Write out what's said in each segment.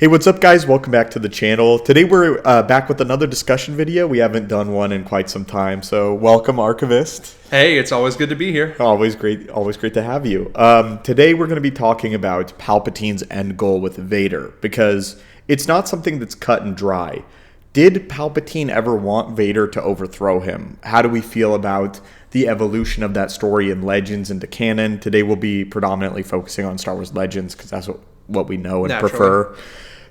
Hey, what's up, guys? Welcome back to the channel. Today we're back with another discussion video. We haven't done one in quite some time, so welcome, Archivist. Hey, it's always good to be here. Always great to have you. Today we're going to be talking about Palpatine's end goal with Vader, because it's not something that's cut and dry. Did Palpatine ever want Vader to overthrow him? How do we feel about the evolution of that story in Legends into canon? Today we'll be predominantly focusing on Star Wars Legends, because that's what we know and prefer.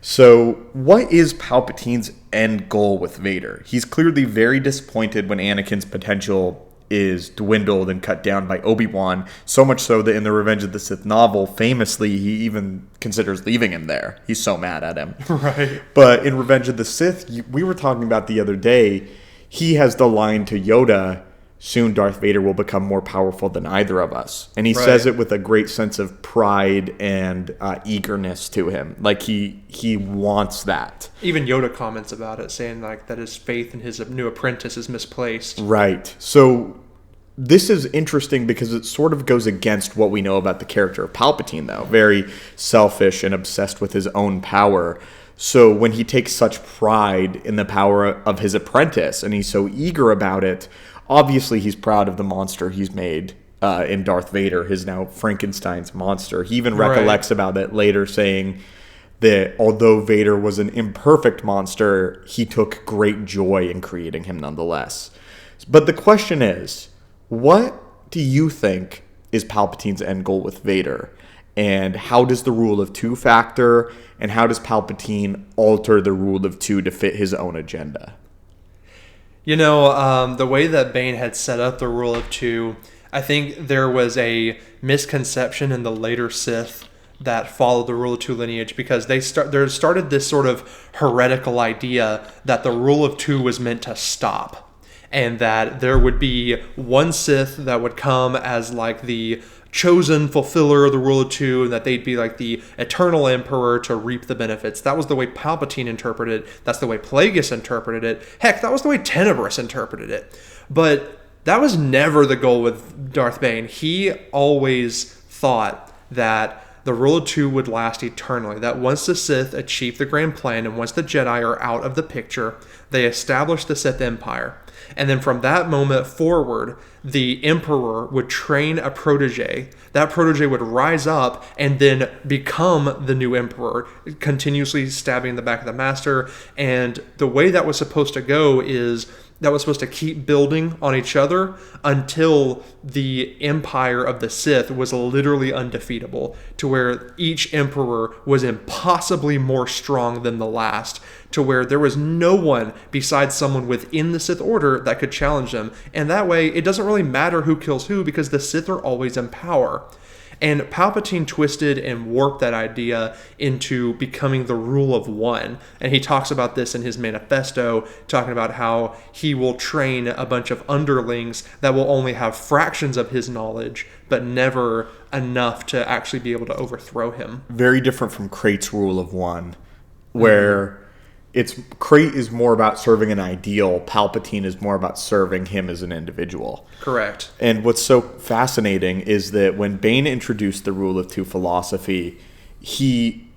So, what is Palpatine's end goal with Vader? He's clearly very disappointed when Anakin's potential is dwindled and cut down by Obi-Wan, so much so that in the Revenge of the Sith novel, famously, he even considers leaving him there. He's so mad at him. Right. But in Revenge of the Sith, we were talking about the other day, he has the line to Yoda, "Soon Darth Vader will become more powerful than either of us." And he says it with a great sense of pride and eagerness to him. Like he wants that. Even Yoda comments about it, saying like that his faith in his new apprentice is misplaced. Right. So this is interesting because it sort of goes against what we know about the character of Palpatine, though. Very selfish and obsessed with his own power. So when he takes such pride in the power of his apprentice and he's so eager about it, obviously, he's proud of the monster he's made in Darth Vader, his now Frankenstein's monster. He even recollects about it later, saying that although Vader was an imperfect monster, he took great joy in creating him nonetheless. But the question is, what do you think is Palpatine's end goal with Vader? And how does the rule of two factor? And how does Palpatine alter the rule of two to fit his own agenda? You know, the way that Bane had set up the rule of two, I think there was a misconception in the later Sith that followed the rule of two lineage, because there started this sort of heretical idea that the rule of two was meant to stop, and that there would be one Sith that would come as like the chosen fulfiller of the rule of two, and that they'd be like the eternal emperor to reap the benefits. That was the way Palpatine interpreted it. That's the way Plagueis interpreted it. Heck, that was the way Tenebrous interpreted it. But that was never the goal with Darth Bane. He always thought that the rule of two would last eternally, that once the Sith achieve the grand plan and once the Jedi are out of the picture, they establish the Sith Empire. And then from that moment forward, the Emperor would train a protege. That protege would rise up and then become the new Emperor, continuously stabbing the back of the Master. And the way that was supposed to go is that was supposed to keep building on each other until the empire of the Sith was literally undefeatable, to where each emperor was impossibly more strong than the last, to where there was no one besides someone within the Sith Order that could challenge them. And that way, it doesn't really matter who kills who, because the Sith are always in power. And Palpatine twisted and warped that idea into becoming the rule of one. And he talks about this in his manifesto, talking about how he will train a bunch of underlings that will only have fractions of his knowledge, but never enough to actually be able to overthrow him. Very different from Krait's rule of one, where Krait is more about serving an ideal. Palpatine is more about serving him as an individual. Correct. And what's so fascinating is that when Bane introduced the rule of two philosophy, he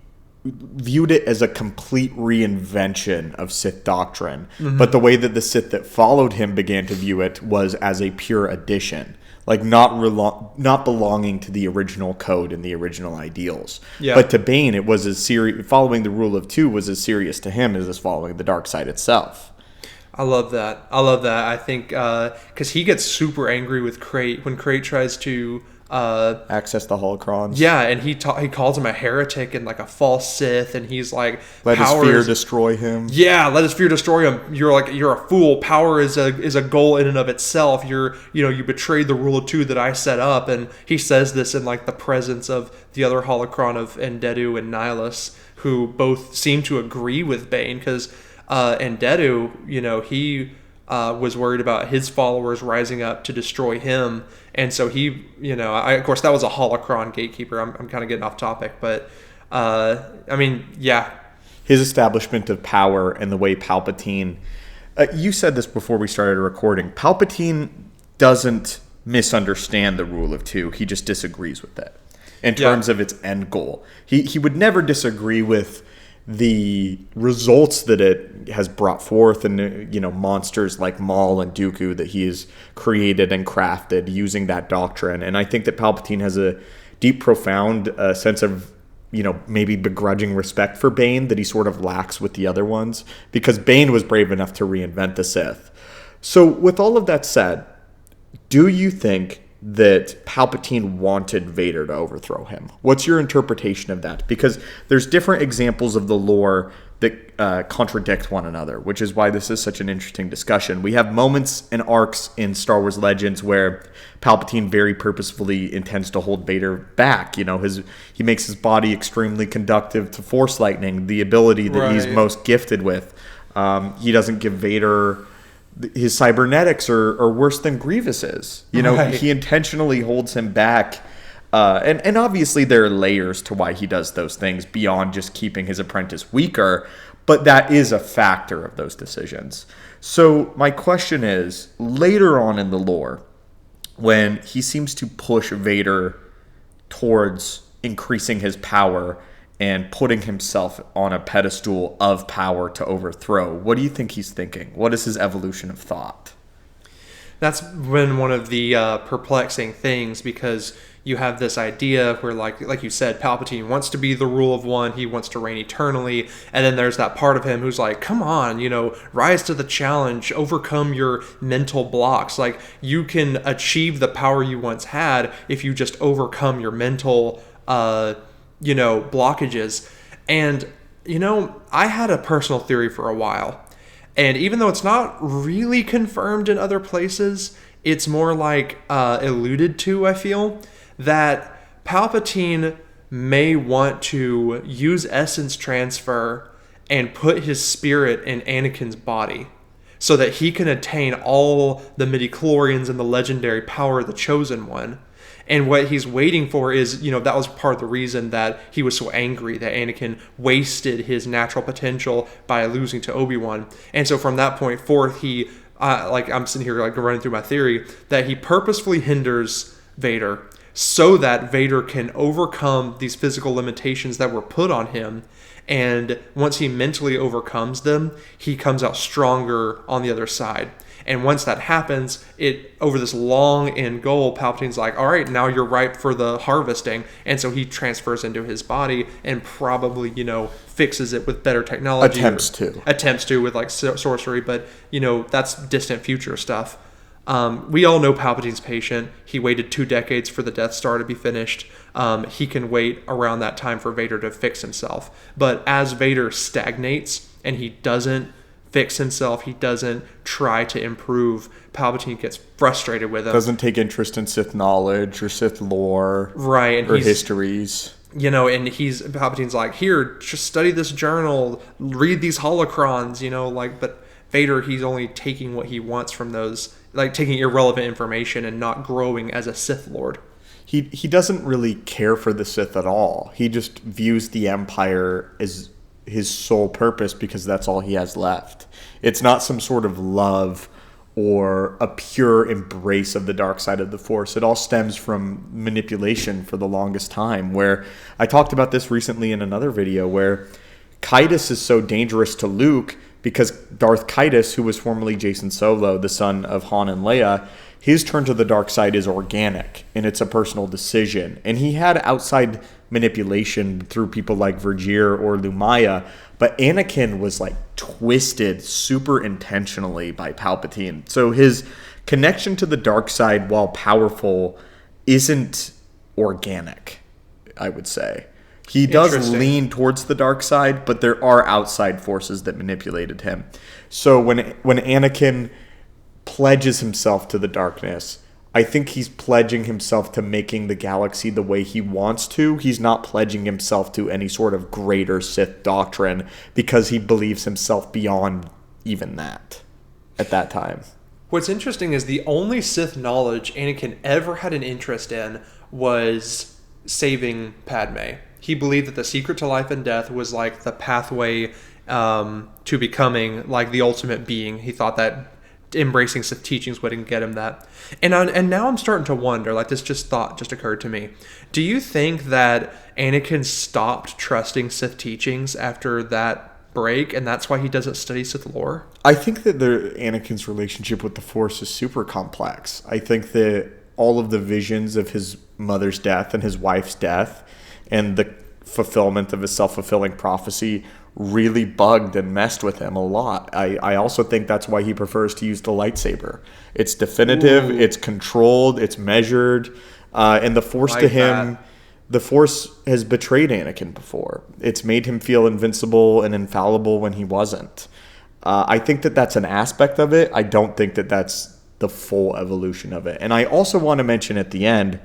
viewed it as a complete reinvention of Sith doctrine. Mm-hmm. But the way that the Sith that followed him began to view it was as a pure addition. Like not belonging to the original code and the original ideals. Yeah. But to Bane, it was as serious. Following the rule of two was as serious to him as following the dark side itself. I love that. I think because he gets super angry with Krait when Krait tries to access the holocrons. Yeah, and he calls him a heretic and like a false Sith, and he's like, let his fear destroy him. Yeah, let his fear destroy him. You're a fool. Power is a goal in and of itself. You betrayed the rule of two that I set up. And he says this in like the presence of the other holocron of Endedu and Nihilus, who both seem to agree with Bane, because Endedu, he was worried about his followers rising up to destroy him. And so he, of course, that was a holocron gatekeeper. I'm kind of getting off topic, but yeah. His establishment of power and the way Palpatine, you said this before we started recording, Palpatine doesn't misunderstand the rule of two. He just disagrees with it in terms of its end goal. He would never disagree with the results that it has brought forth, and monsters like Maul and Dooku that he has created and crafted using that doctrine. And I think that Palpatine has a deep, profound sense of maybe begrudging respect for Bane that he sort of lacks with the other ones, because Bane was brave enough to reinvent the Sith. So with all of that said, do you think that Palpatine wanted Vader to overthrow him? What's your interpretation of that? Because there's different examples of the lore that contradict one another, which is why this is such an interesting discussion. We have moments and arcs in Star Wars Legends where Palpatine very purposefully intends to hold Vader back. He makes his body extremely conductive to Force lightning, the ability that he's most gifted with. He doesn't give Vader... His cybernetics are worse than Grievous's. He intentionally holds him back. And obviously there are layers to why he does those things beyond just keeping his apprentice weaker. But that is a factor of those decisions. So my question is, later on in the lore, when he seems to push Vader towards increasing his power and putting himself on a pedestal of power to overthrow, what do you think he's thinking? What is his evolution of thought? That's been one of the perplexing things, because you have this idea where, like you said, Palpatine wants to be the rule of one. He wants to reign eternally. And then there's that part of him who's like, come on, rise to the challenge, overcome your mental blocks. Like, you can achieve the power you once had if you just overcome your mental blockages. And, I had a personal theory for a while. And even though it's not really confirmed in other places, it's more like alluded to, I feel, that Palpatine may want to use essence transfer and put his spirit in Anakin's body so that he can attain all the midichlorians and the legendary power of the Chosen One. And what he's waiting for is, that was part of the reason that he was so angry that Anakin wasted his natural potential by losing to Obi-Wan. And so from that point forth, he, I'm sitting here running through my theory, that he purposefully hinders Vader so that Vader can overcome these physical limitations that were put on him. And once he mentally overcomes them, he comes out stronger on the other side. And once that happens, over this long end goal, Palpatine's like, all right, now you're ripe for the harvesting. And so he transfers into his body and probably, fixes it with better technology. Attempts to with sorcery. But, that's distant future stuff. We all know Palpatine's patient. He waited 2 decades for the Death Star to be finished. He can wait around that time for Vader to fix himself. But as Vader stagnates and he doesn't fix himself, he doesn't try to improve, Palpatine gets frustrated with him. Doesn't take interest in Sith knowledge or Sith lore. Right. And or histories. And Palpatine's like, here, just study this journal, read these holocrons, but Vader, he's only taking what he wants from those, taking irrelevant information and not growing as a Sith Lord. He doesn't really care for the Sith at all. He just views the Empire as his sole purpose because that's all he has left. It's not some sort of love or a pure embrace of the dark side of the Force. It all stems from manipulation for the longest time, where I talked about this recently in another video, where Kaitis is so dangerous to Luke because Darth Kaitis, who was formerly Jason Solo, the son of Han and Leia, his turn to the dark side is organic, and it's a personal decision. And he had outside manipulation through people like Vergir or Lumaya, but Anakin was twisted super intentionally by Palpatine. So his connection to the dark side, while powerful, isn't organic, I would say. He does lean towards the dark side, but there are outside forces that manipulated him. So when Anakin pledges himself to the darkness, I think he's pledging himself to making the galaxy the way he wants to. He's not pledging himself to any sort of greater Sith doctrine because he believes himself beyond even that at that time. What's interesting is the only Sith knowledge Anakin ever had an interest in was saving Padme. He believed that the secret to life and death was the pathway to becoming the ultimate being. He thought that embracing Sith teachings wouldn't get him that. And now I'm starting to wonder, like this thought just occurred to me. Do you think that Anakin stopped trusting Sith teachings after that break, and that's why he doesn't study Sith lore? I think that Anakin's relationship with the Force is super complex. I think that all of the visions of his mother's death and his wife's death and the fulfillment of his self-fulfilling prophecy really bugged and messed with him a lot. I also think that's why he prefers to use the lightsaber. It's definitive, it's controlled, it's measured, and the Force to him, the Force has betrayed Anakin before. It's made him feel invincible and infallible when he wasn't. I think that that's an aspect of it. I don't think that that's the full evolution of it. And I also want to mention at the end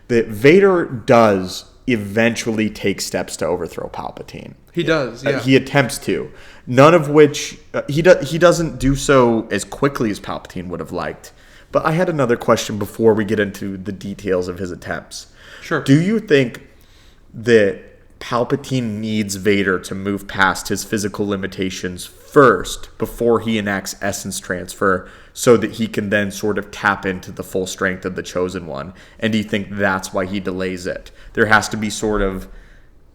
that Vader does eventually take steps to overthrow Palpatine. He does, yeah. He attempts to. None of which... he doesn't do so as quickly as Palpatine would have liked. But I had another question before we get into the details of his attempts. Sure. Do you think that Palpatine needs Vader to move past his physical limitations first before he enacts essence transfer so that he can then sort of tap into the full strength of the Chosen One? And do you think that's why he delays it? There has to be sort of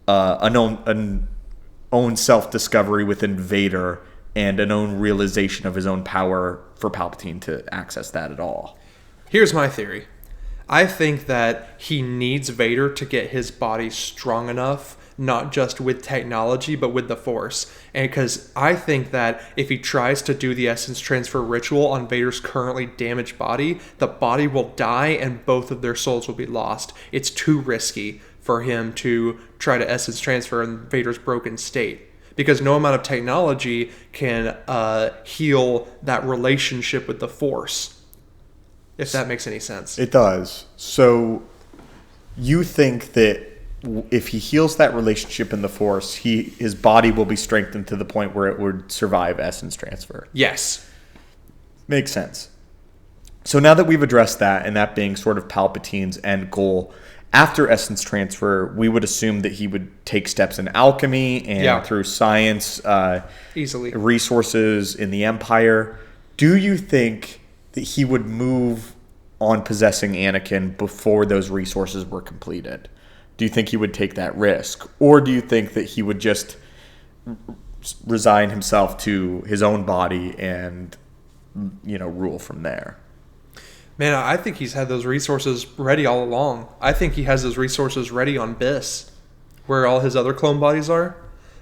an own self-discovery within Vader and an own realization of his own power for Palpatine to access that at all. Here's my theory. I think that he needs Vader to get his body strong enough, not just with technology, but with the Force. And because I think that if he tries to do the essence transfer ritual on Vader's currently damaged body, the body will die and both of their souls will be lost. It's too risky for him to try to essence transfer in Vader's broken state, because no amount of technology can heal that relationship with the Force. If that makes any sense. It does. So you think that if he heals that relationship in the Force, his body will be strengthened to the point where it would survive essence transfer? Yes. Makes sense. So now that we've addressed that, and that being sort of Palpatine's end goal, after essence transfer, we would assume that he would take steps in alchemy and through science, easily resources in the Empire. Do you think that he would move on possessing Anakin before those resources were completed? Do you think he would take that risk? Or do you think that he would just resign himself to his own body and, rule from there? Man, I think he's had those resources ready all along. I think he has those resources ready on Biss, where all his other clone bodies are.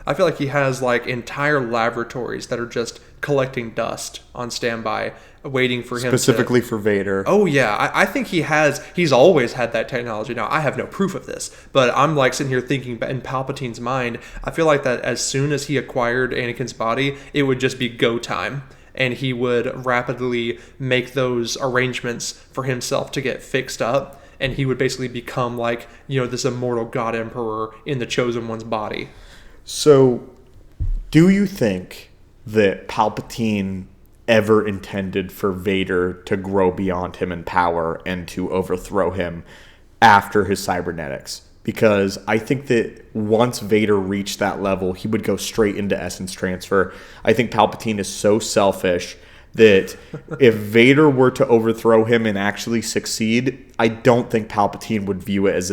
I feel like he has entire laboratories that are just collecting dust on standby, waiting for him specifically for Vader. Oh yeah, I think he's always had that technology. Now I have no proof of this, but I'm sitting here thinking in Palpatine's mind, I feel like that as soon as he acquired Anakin's body, it would just be go time, and he would rapidly make those arrangements for himself to get fixed up, and he would basically become this immortal God Emperor in the Chosen One's body. So, do you think that Palpatine ever intended for Vader to grow beyond him in power and to overthrow him after his cybernetics? Because I think that once Vader reached that level, he would go straight into essence transfer. I think Palpatine is so selfish that if Vader were to overthrow him and actually succeed, I don't think Palpatine would view it as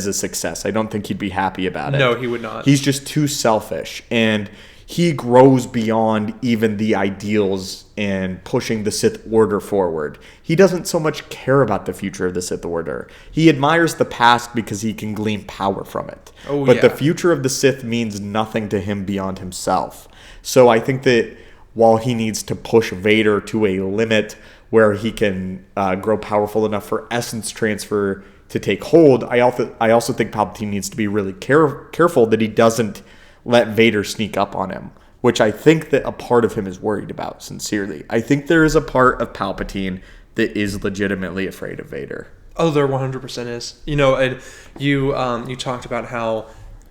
a success. I don't think he'd be happy about it. No, he would not. He's just too selfish, and he grows beyond even the ideals and pushing the Sith Order forward. He doesn't so much care about the future of the Sith Order. He admires the past because he can glean power from it. But the future of the Sith means nothing to him beyond himself. So I think that while he needs to push Vader to a limit where he can grow powerful enough for essence transfer to take hold, I also think Palpatine needs to be really careful that he doesn't let Vader sneak up on him, which I think that a part of him is worried about, sincerely. I think there is a part of Palpatine that is legitimately afraid of Vader. Oh, there 100% is. And you talked about how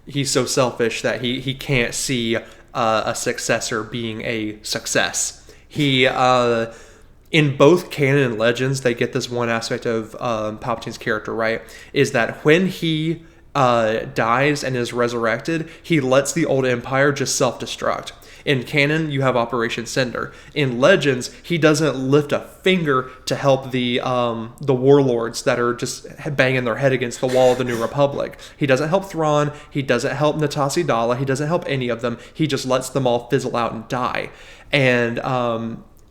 he's so selfish that he can't see a successor being a success. He in both canon and Legends, they get this one aspect of Palpatine's character, right? Is that when he dies and is resurrected, he lets the old Empire just self-destruct. In canon, you have Operation Cinder. In Legends, he doesn't lift a finger to help the warlords that are just banging their head against the wall of the New Republic. He doesn't help Thrawn. He doesn't help Natasi Dala. He doesn't help any of them. He just lets them all fizzle out and die. And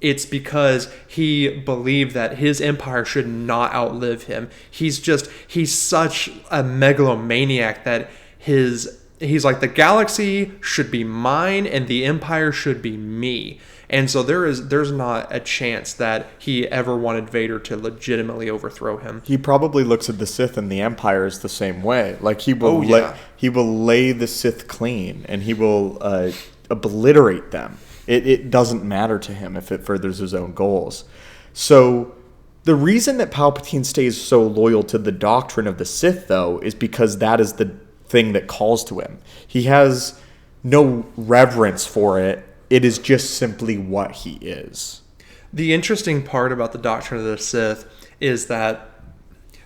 it's because he believed that his empire should not outlive him. He's such a megalomaniac that he's like, the galaxy should be mine and the empire should be me. And so there's not a chance that he ever wanted Vader to legitimately overthrow him. He probably looks at the Sith and the Empire as the same way. Like he will lay the Sith clean and he will obliterate them. It doesn't matter to him if it furthers his own goals. So the reason that Palpatine stays so loyal to the doctrine of the Sith, though, is because that is the thing that calls to him. He has no reverence for it. It is just simply what he is. The interesting part about the doctrine of the Sith is that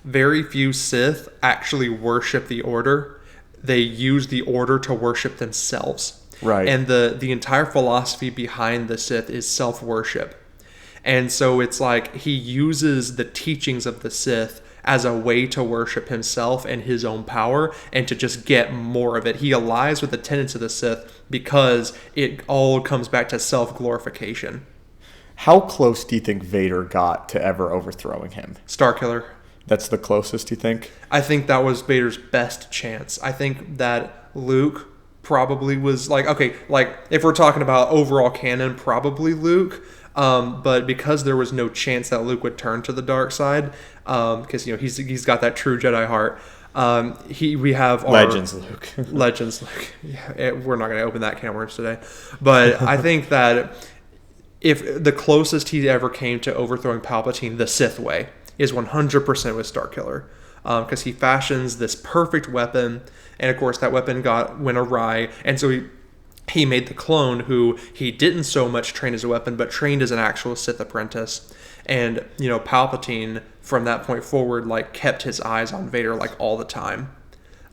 very few Sith actually worship the Order. They use the Order to worship themselves. Right. And the entire philosophy behind the Sith is self-worship. And so it's like he uses the teachings of the Sith as a way to worship himself and his own power and to just get more of it. He allies with the tenets of the Sith because it all comes back to self-glorification. How close do you think Vader got to ever overthrowing him? Starkiller. That's the closest, you think? I think that was Vader's best chance. I think that Luke probably was if we're talking about overall canon, probably Luke. But because there was no chance that Luke would turn to the dark side, because he's got that true Jedi heart. We have our Legends Luke. Legends Luke. Yeah, we're not going to open that can of worms today, but I think that if the closest he ever came to overthrowing Palpatine the Sith way is 100% with Starkiller, because he fashions this perfect weapon, and of course that weapon went awry, and so he made the clone, who he didn't so much train as a weapon, but trained as an actual Sith apprentice. And, Palpatine, from that point forward, kept his eyes on Vader, all the time.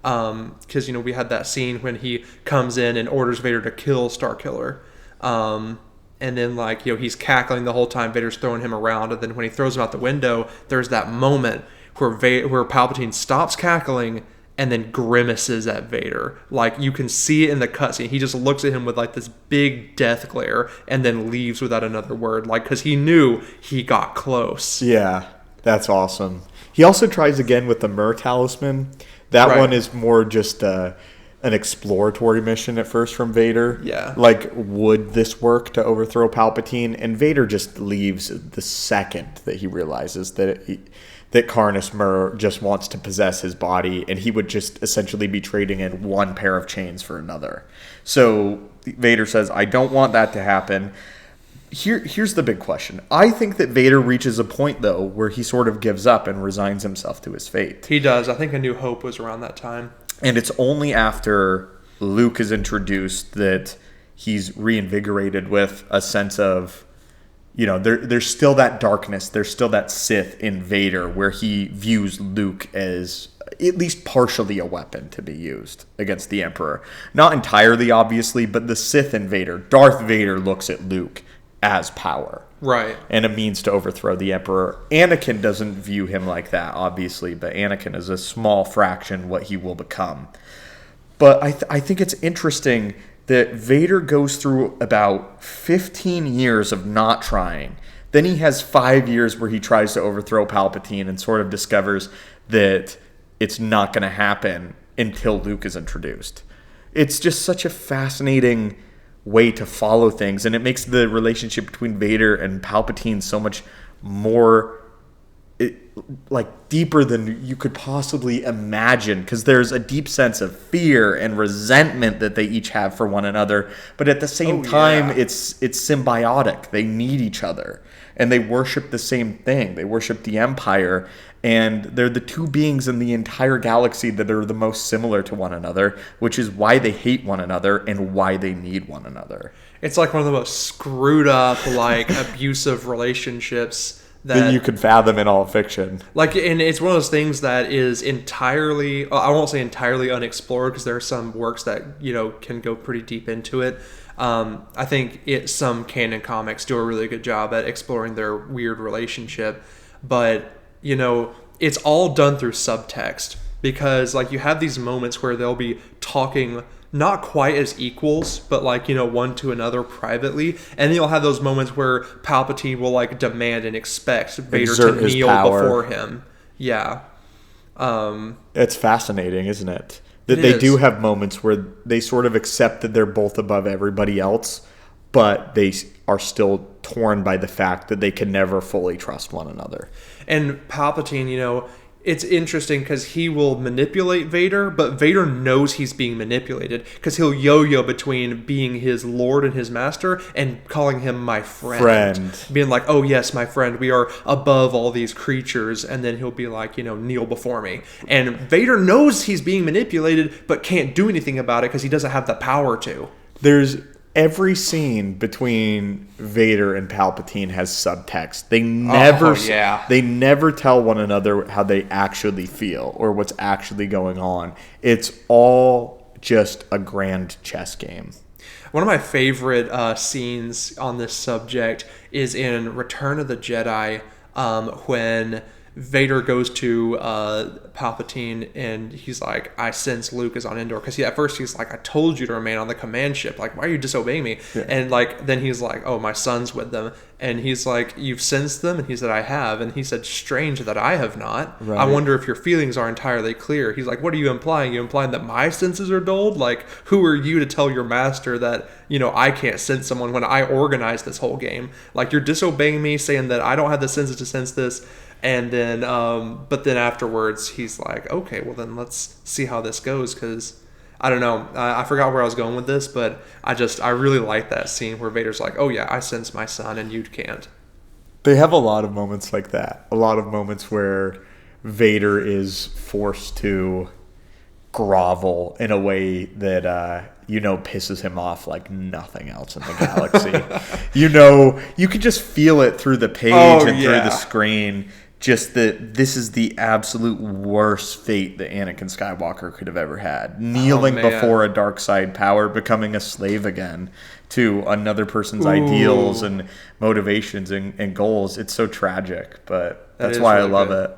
Because, we had that scene when he comes in and orders Vader to kill Starkiller. And then, he's cackling the whole time. Vader's throwing him around. And then when he throws him out the window, there's that moment where Palpatine stops cackling and then grimaces at Vader. You can see it in the cutscene. He just looks at him with this big death glare and then leaves without another word, because he knew he got close. Yeah, that's awesome. He also tries again with the Myrrh Talisman. That one is more just an exploratory mission at first from Vader. Yeah. Would this work to overthrow Palpatine? And Vader just leaves the second that he realizes that Carnus Myrrh just wants to possess his body, and he would just essentially be trading in one pair of chains for another. So Vader says, I don't want that to happen. Here's the big question. I think that Vader reaches a point, though, where he sort of gives up and resigns himself to his fate. He does. I think A New Hope was around that time. And it's only after Luke is introduced that he's reinvigorated with a sense of, there's still that darkness, there's still that Sith in Vader, where he views Luke as at least partially a weapon to be used against the Emperor. Not entirely, obviously, but the Sith in Vader, Darth Vader, looks at Luke as power. Right. And a means to overthrow the Emperor. Anakin doesn't view him like that, obviously, but Anakin is a small fraction what he will become. But I think it's interesting that Vader goes through about 15 years of not trying. Then he has 5 years where he tries to overthrow Palpatine and sort of discovers that it's not going to happen until Luke is introduced. It's just such a fascinating way to follow things, and it makes the relationship between Vader and Palpatine so much more deeper than you could possibly imagine, because there's a deep sense of fear and resentment that they each have for one another, but at the same time it's symbiotic. They need each other, and they worship the same thing. They worship the Empire, and they're the two beings in the entire galaxy that are the most similar to one another, which is why they hate one another and why they need one another. It's one of the most screwed up, abusive relationships that you could fathom in all fiction. And it's one of those things that is entirely, I won't say entirely unexplored, because there are some works that, can go pretty deep into it. I think some canon comics do a really good job at exploring their weird relationship, but it's all done through subtext, because like you have these moments where they'll be talking not quite as equals, but like one to another privately, and then you'll have those moments where Palpatine will like demand and expect Vader to kneel before him. Yeah. It's fascinating, isn't it? That they do have moments where they sort of accept that they're both above everybody else, but they are still torn by the fact that they can never fully trust one another. And Palpatine, it's interesting because he will manipulate Vader, but Vader knows he's being manipulated because he'll yo-yo between being his lord and his master and calling him my friend. Being like, oh yes, my friend, we are above all these creatures. And then he'll be like, kneel before me. And Vader knows he's being manipulated, but can't do anything about it because he doesn't have the power to. There's every scene between Vader and Palpatine has subtext. They never tell one another how they actually feel or what's actually going on. It's all just a grand chess game. One of my favorite scenes on this subject is in Return of the Jedi, when Vader goes to Palpatine and he's like, I sense Luke is on Endor. Because at first he's like, I told you to remain on the command ship. Like, why are you disobeying me? Yeah. And like, then he's like, oh, my son's with them. And he's like, you've sensed them? And he said, I have. And he said, strange that I have not. Right. I wonder if your feelings are entirely clear. He's like, what are you implying? You implying that my senses are dulled? Like, who are you to tell your master that, I can't sense someone when I organized this whole game? Like, you're disobeying me, saying that I don't have the senses to sense this. And then, but then afterwards, he's like, okay, well then let's see how this goes. Because I don't know, I forgot where I was going with this, but I really like that scene where Vader's like, oh yeah, I sense my son and you can't. They have a lot of moments like that. A lot of moments where Vader is forced to grovel in a way that, pisses him off like nothing else in the galaxy. You can just feel it through the page through the screen. Just that this is the absolute worst fate that Anakin Skywalker could have ever had. Kneeling before a dark side power, becoming a slave again to another person's ideals and motivations and goals. It's so tragic, but that's why really I love it.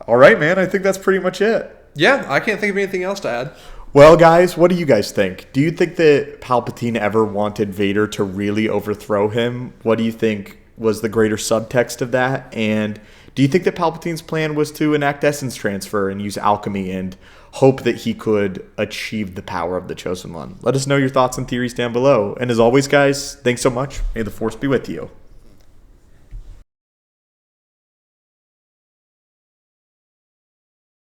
All right, man. I think that's pretty much it. Yeah, I can't think of anything else to add. Well, guys, what do you guys think? Do you think that Palpatine ever wanted Vader to really overthrow him? What do you think was the greater subtext of that? And do you think that Palpatine's plan was to enact essence transfer and use alchemy and hope that he could achieve the power of the Chosen One? Let us know your thoughts and theories down below. And as always, guys, thanks so much. May the Force be with you.